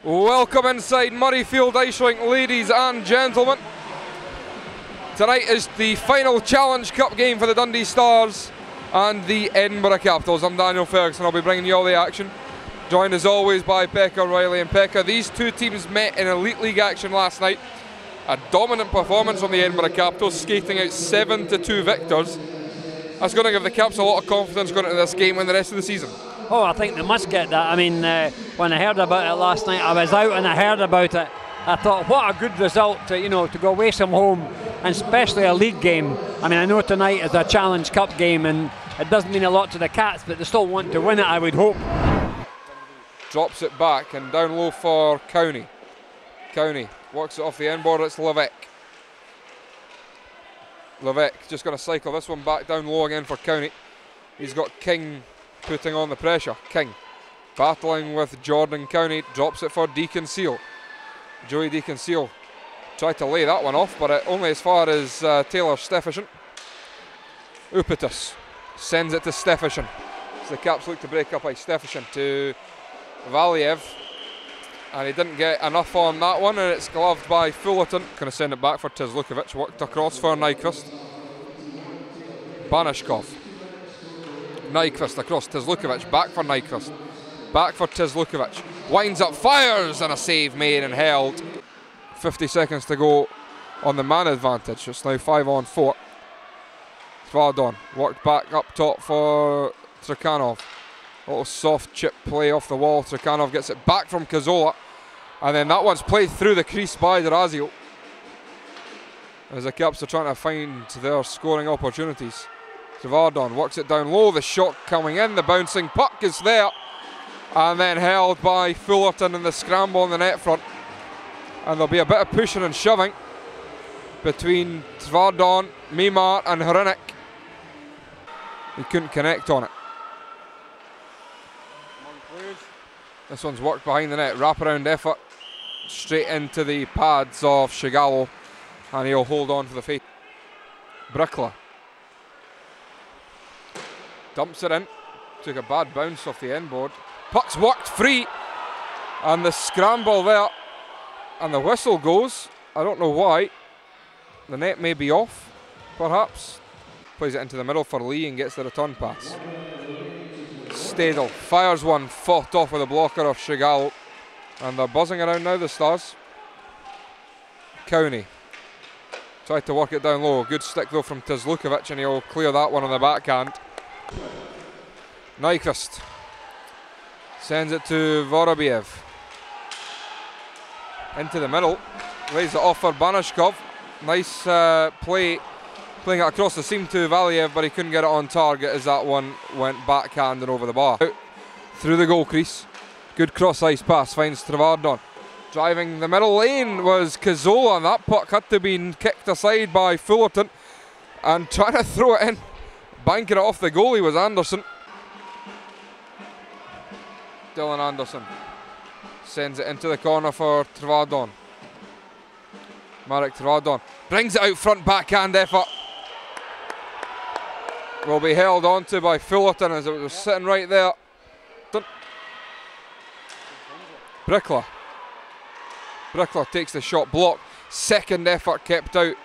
Welcome inside Murrayfield Ice Rink, ladies and gentlemen. Tonight is the final Challenge Cup game for the Dundee Stars and the Edinburgh Capitals. I'm Daniel Ferguson, I'll be bringing you all the action. Joined as always by Pekka Riley. And Pekka, these two teams met in Elite League action last night. A dominant performance from the Edinburgh Capitals, skating out 7-2 victors. That's going to give the Caps a lot of confidence going into this game and the rest of the season. Oh, I think they must get that. I mean, when I heard about it last night, I was out and I heard about it. I thought, what a good result to, to go away from home, and especially a league game. I mean, I know tonight is a Challenge Cup game and it doesn't mean a lot to the Cats, but they still want to win it, I would hope. Drops it back and down low for Cowney. Cowney works it off the end board, it's Levesque. Levesque just going to cycle this one back down low again for Cowney. He's got King putting on the pressure. King battling with Jordan Cowney, drops it for Deacon Seal. Joey Deacon Seal tried to lay that one off, but only as far as Taylor Steffison. Upitis sends it to Steffison. As the Caps look to break up by Steffison to Valiev, and he didn't get enough on that one, and it's gloved by Fullerton. Going to send it back for Tizlukovic, worked across for Nyquist. Banishkov. Nyquist across Tizlukovic, back for Nyquist, back for Tizlukovic, winds up, fires, and a save made and held. 50 seconds to go on the man advantage. It's now 5-on-4. Tvardon worked back up top for Trakhanov. A little soft chip play off the wall. Trakhanov gets it back from Cazzola, and then that one's played through the crease by D'Orazio as the Caps are trying to find their scoring opportunities. Tvardon works it down low, the shot coming in, the bouncing puck is there, and then held by Fullerton in the scramble on the net front. And there'll be a bit of pushing and shoving between Tvardon, Mimar and Hrinek. He couldn't connect on it. This one's worked behind the net, wraparound effort, straight into the pads of Shigalo, and he'll hold on for the fate. Brickler dumps it in, took a bad bounce off the end board. Puck's worked free, and the scramble there, and the whistle goes. I don't know why. The net may be off, perhaps. Plays it into the middle for Lee and gets the return pass. Stadel fires one, fought off with a blocker of Shigalo, and they're buzzing around now, the Stars. Cowney tried to work it down low. Good stick though from Tizlukovic, and he'll clear that one on the backhand. Nyquist sends it to Vorobiev. Into the middle, lays it off for Banishkov. Nice play, playing it across the seam to Valiev, but he couldn't get it on target as that one went backhand and over the bar. Out through the goal crease. Good cross ice pass, finds Tvardon. Driving the middle lane was Cazzola, and that puck had to be kicked aside by Fullerton. And trying to throw it in, banking it off the goalie was Anderson. Dylan Anderson sends it into the corner for Tvardon. Marek Tvardon brings it out front, backhand effort. Will be held onto by Fullerton as it was sitting right there. Brickler. Brickler takes the shot, blocked. Second effort kept out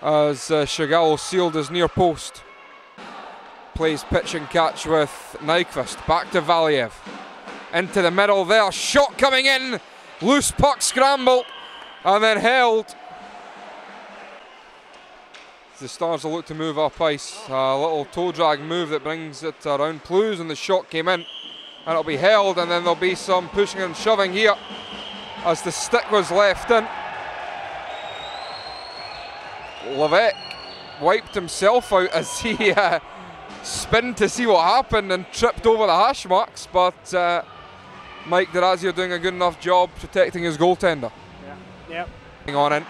as Shigalo sealed his near post. Plays pitch and catch with Nyquist. Back to Valiev. Into the middle there. Shot coming in. Loose puck scramble. And then held. The Stars will look to move up ice. A little toe drag move that brings it around Plews, and the shot came in. And it'll be held, and then there'll be some pushing and shoving here as the stick was left in. Levesque wiped himself out as he spin to see what happened and tripped over the hash marks, but Mike D'Orazio doing a good enough job protecting his goaltender. Yeah. On in,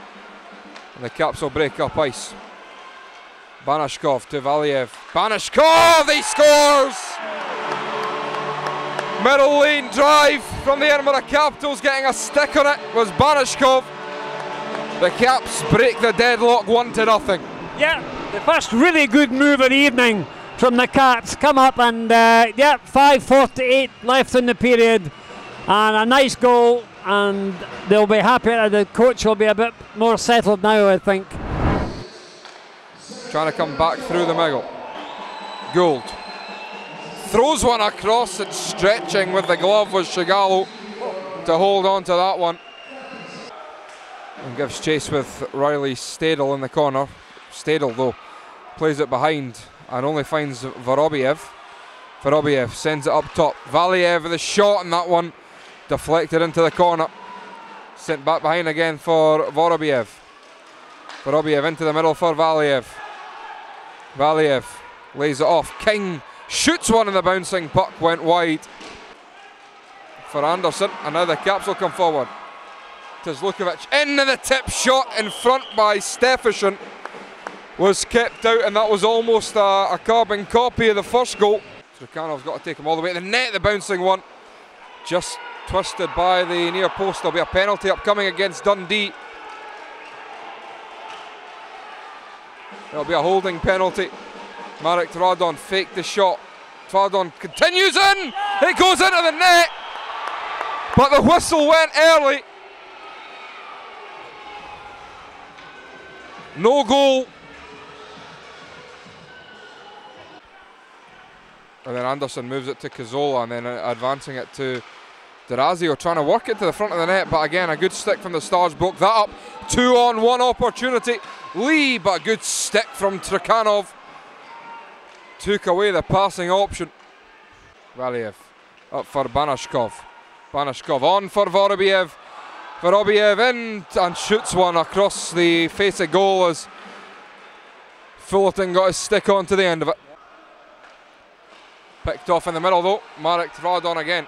and the Caps will break up ice. Banishkov to Valiev. Banishkov, he scores! Middle lane drive from the Edinburgh Capitals, getting a stick on it was Banishkov. The Caps break the deadlock 1-0. Yeah, the first really good move of the evening from the Cats. Come up and 5:48 left in the period. And a nice goal, and they'll be happy. The coach will be a bit more settled now, I think. Trying to come back through the middle. Gould throws one across, and stretching with the glove was Shigalo to hold on to that one. And gives chase with Riley Stadel in the corner. Stadel, though, plays it behind and only finds Vorobiev. Vorobiev sends it up top. Valiev with a shot, and that one deflected into the corner. Sent back behind again for Vorobiev. Vorobiev into the middle for Valiev. Valiev lays it off. King shoots one, and the bouncing puck went wide for Anderson, and now the Caps will come forward. Tzlukovic into the tip shot in front by Stefan was kept out, and that was almost a carbon copy of the first goal. Trukhanov's got to take him all the way to the net. The bouncing one just twisted by the near post. There'll be a penalty upcoming against Dundee. There'll be a holding penalty. Marek Tvardon faked the shot. Tvardon continues in. It goes into the net, but the whistle went early. No goal. And then Anderson moves it to Cazzola, and then advancing it to D'Orazio, trying to work it to the front of the net, but again a good stick from the Stars broke that up. 2-on-1 opportunity. Lee, but a good stick from Trukhanov took away the passing option. Valiev up for Banashkov. Banashkov on for Vorobiev. Vorobiev in and shoots one across the face of goal as Fullerton got his stick on to the end of it. Picked off in the middle though. Marek Tvardon again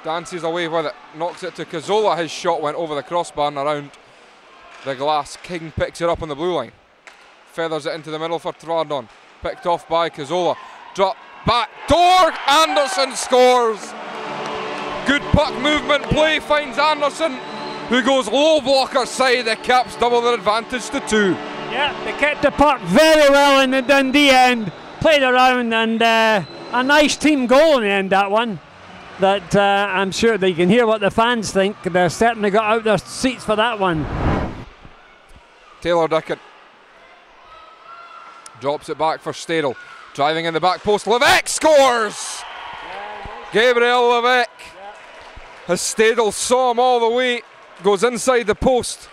dances away with it, knocks it to Cazzola. His shot went over the crossbar and around the glass. King picks it up on the blue line, feathers it into the middle for Tvardon. Picked off by Cazzola. Drop back door. Anderson scores. Good puck movement play finds Anderson, who goes low blocker side. The Caps double their advantage to 2. Yeah, they kept the puck very well in the Dundee end. Played around, and a nice team goal in the end, that one. That I'm sure they can hear what the fans think. They certainly got out their seats for that one. Taylor Dickon drops it back for Stadel. Driving in the back post. Levesque scores! Gabriel Levesque. As Stadel saw him all the way, goes inside the post.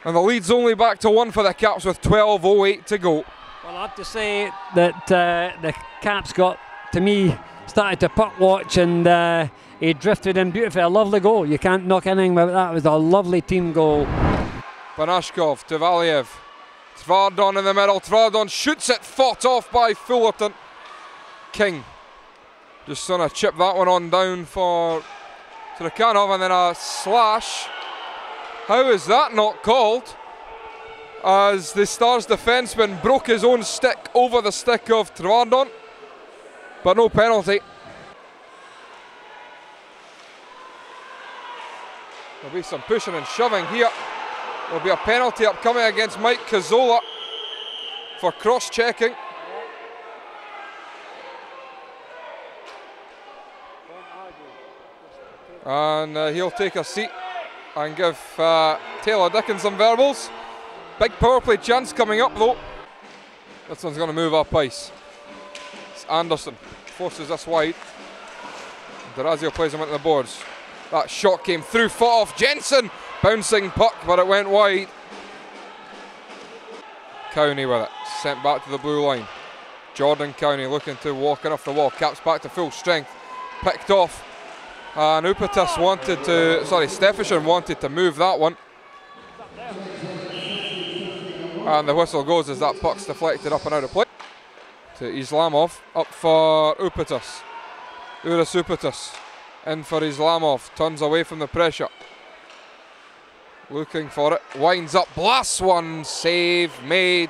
And the lead's only back to 1 for the Caps with 12:08 to go. Well, I have to say that the Caps got, to me, started to puck watch, and he drifted in beautifully. A lovely goal. You can't knock anything about that. It was a lovely team goal. Banashkov to Valiev. Tvardon in the middle. Tvardon shoots it, fought off by Fullerton. King just going to chip that one on down for Trukhanov, and then a slash. How is that not called? As the Stars defenseman broke his own stick over the stick of Tvardon, but no penalty. There'll be some pushing and shoving here. There'll be a penalty upcoming against Mike Cazzola for cross-checking. And he'll take a seat and give Taylor Dickon some verbals. Big power play chance coming up though. This one's going to move up ice. It's Anderson forces this wide. D'Orazio plays him into the boards. That shot came through, fought off Jensen. Bouncing puck, but it went wide. Cowney with it, sent back to the blue line. Jordan Cowney looking to walk in off the wall. Caps back to full strength. Picked off. And Upatis wanted to, Stefan wanted to move that one. And the whistle goes as that puck's deflected up and out of play. To Islamov, up for Upatis. Uras Upatis in for Islamov, turns away from the pressure. Looking for it, winds up, blasts one, save made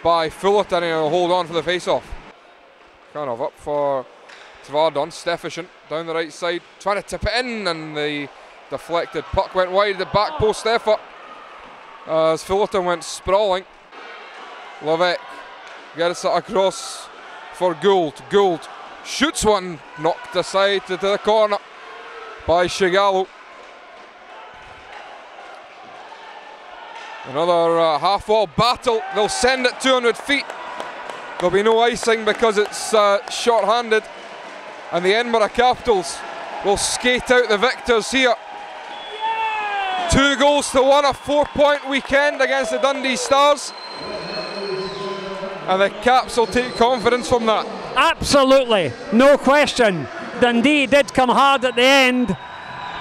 by Fullerton, and he'll hold on for the face-off. Kind of up for Tvardon. Stefan down the right side, trying to tip it in, and the deflected puck went wide. The back post effort as Fullerton went sprawling. Levesque gets it across for Gould. Gould shoots one, knocked aside to the corner. by Shigalo. Another half-wall battle. They'll send it 200 feet. There'll be no icing because it's short-handed. And the Edinburgh Capitals will skate out the victors here. 2-1, a 4-point weekend against the Dundee Stars. And the Caps will take confidence from that. Absolutely, no question. Dundee did come hard at the end.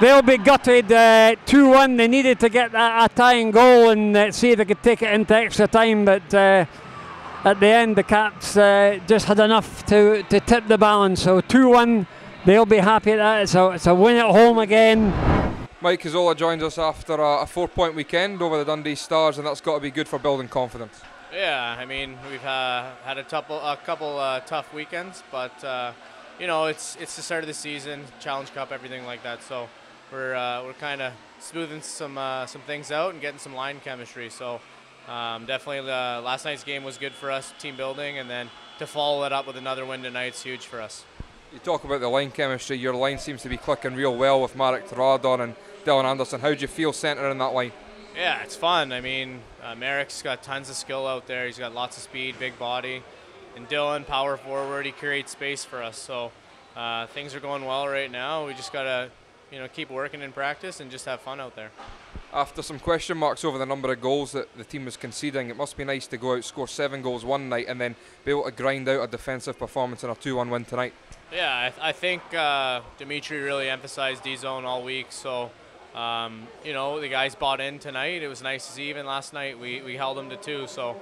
They'll be gutted. 2-1. They needed to get a tying goal and see if they could take it into extra time. But at the end, the Caps just had enough to tip the balance. So 2-1. They'll be happy at that. It's a win at home again. Mike Cazzola joins us after a 4-point weekend over the Dundee Stars, and that's got to be good for building confidence. Yeah, I mean, we've had a couple tough weekends, but you know, it's the start of the season, Challenge Cup, everything like that. So we're kind of smoothing some things out and getting some line chemistry. So definitely last night's game was good for us, team building, and then to follow it up with another win tonight is huge for us. You talk about the line chemistry. Your line seems to be clicking real well with Marek Teradon and Dylan Anderson. How do you feel centering in that line? Yeah, it's fun. I mean, Marek's got tons of skill out there. He's got lots of speed, big body. And Dylan, power forward, he creates space for us. So things are going well right now. We just got to keep working in practice and just have fun out there. After some question marks over the number of goals that the team was conceding, it must be nice to go out, score 7 goals one night, and then be able to grind out a defensive performance in a 2-1 win tonight. Yeah, I think Dimitri really emphasized D-zone all week. So, the guys bought in tonight. It was nice to see. Even last night, we held them to 2. So,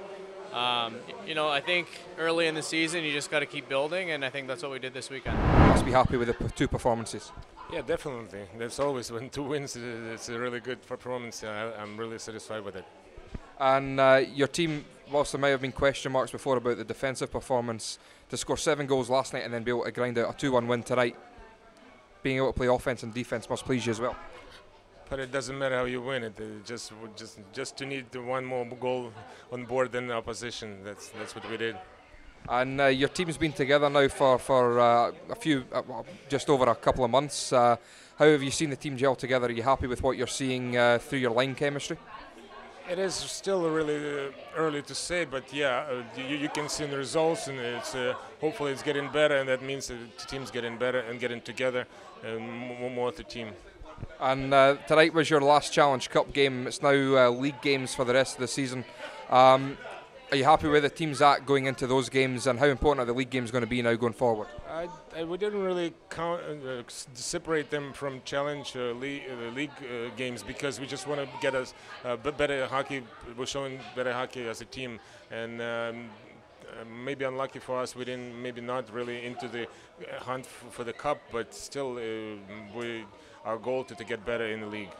I think early in the season, you just got to keep building, and I think that's what we did this weekend. Must be happy with the 2 performances. Yeah, definitely. That's always when 2 wins, it's a really good performance. I'm really satisfied with it. And your team, whilst there may have been question marks before about the defensive performance, to score 7 goals last night and then be able to grind out a 2-1 win tonight, being able to play offense and defense must please you as well. But it doesn't matter how you win it. Just to need one more goal on board than the opposition. That's what we did. And your team's been together now for just over a couple of months. How have you seen the team gel together? Are you happy with what you're seeing through your line chemistry? It is still really early to say, but yeah, you can see the results, and it's hopefully it's getting better, and that means the team's getting better and getting together more as a team. And tonight was your last Challenge Cup game. It's now league games for the rest of the season. Are you happy where the team's at going into those games, and how important are the league games going to be now going forward? We didn't really separate them from Challenge league games because we just want to get us better hockey. We're showing better hockey as a team, and maybe unlucky for us, we didn't maybe not really into the hunt for the cup, but still our goal to get better in the league.